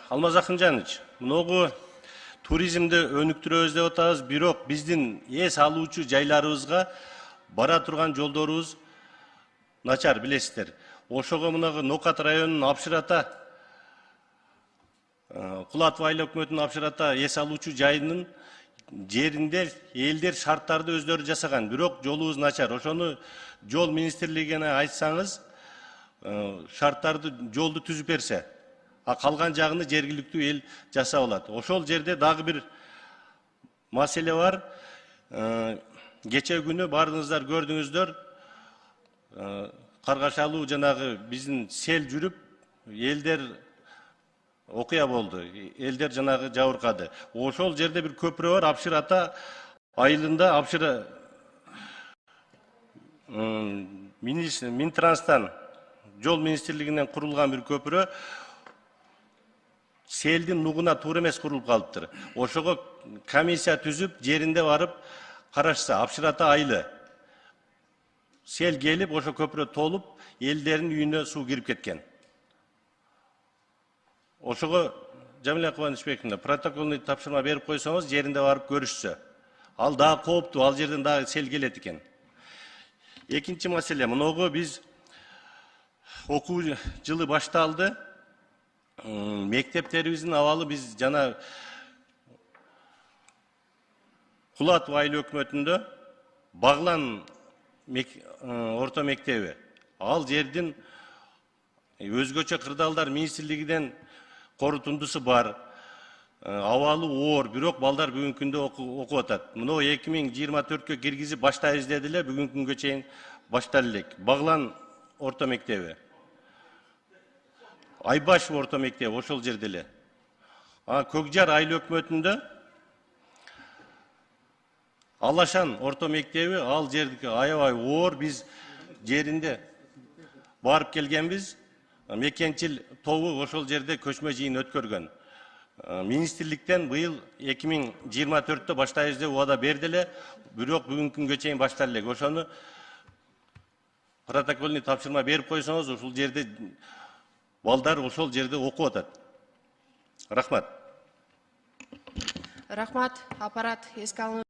Алмаз Акынжанович, мыногу туризмди өнүктүрөбүз деп атабыз, бирок биздин эс алуучу жайларыбызга бара турган жолдорубуз начар, билесиздер. Ошого мынагы Нокат районунун Апшырата, Кулатов айыл өкмөтүнүн Апшырата эс алуучу жайынын жеринде элдер шарттарды өздөрү жасаган, бирок жолубуз начар. Ошону жол министрлигине айтсаңыз, шарттарды жолду түзүп берсе, калган жагын жергиликтүү эл жасап алат. Ошол жерде дагы бир маселе бар. Кече күнү баарыңыздар көрдүңүздөр, Каргашалуу жанагы биздин сел жүрүп, элдер окуя болду. Элдер жанагы жабыркады. Ошол жерде бир көпүрө бар, Апшырата айылында, Апшыра Минтранстан жол министрлигинен курулган бир көпүрө селдин нугуна туура эмес курулуп калыптыр. Ошого комиссия түзүп, жеринде барып карашса, Апшырата айылы сел келип, ошо көпүрө толуп, элдердин үйүнө суу кирип кеткен. Ошого Жамиля Кубанычбековна протоколный тапшырма берип койсоңуз, жеринде барып көрүшсө. Ал дагы кооптуу, ал жерден дагы сел келет экен. Экинчи маселе, мыногу биз окуу жылы башталды. Мектептерибиздин абалы биз жана Кулатов айыл өкмөтүндө Баглан орто мектеби. Ал жердин өзгөчө кырдаалдар министрлигинен корутундусу бар. Абалы оор, бирок балдар бүгүнкү күндө окуп атат. Мына 2024-кө киргизип баштайбыз деди эле, бүгүнкү күнгө чейин башталып элек. Баглан орто мектеби. Айбашев орто мектеби ошол жерде эле. Көкжар айыл өкмөтүндө Алашан орто мектеби, ал жердики аябай оор, биз жеринде барып келгенбиз. Мекенчил тобу ошол жерде көчмө жыйын өткөргөн. Министрликтен быйыл 2024-тө баштайбыз деп убада берди эле, бирок бүгүнкү күнгө чейин башталып элек. Ошону протокольный тапшырма берип койсоңуз, ошол жерде балдар ошол жерде окуп атат. Рахмат. Рахмат, аппарат эске алынып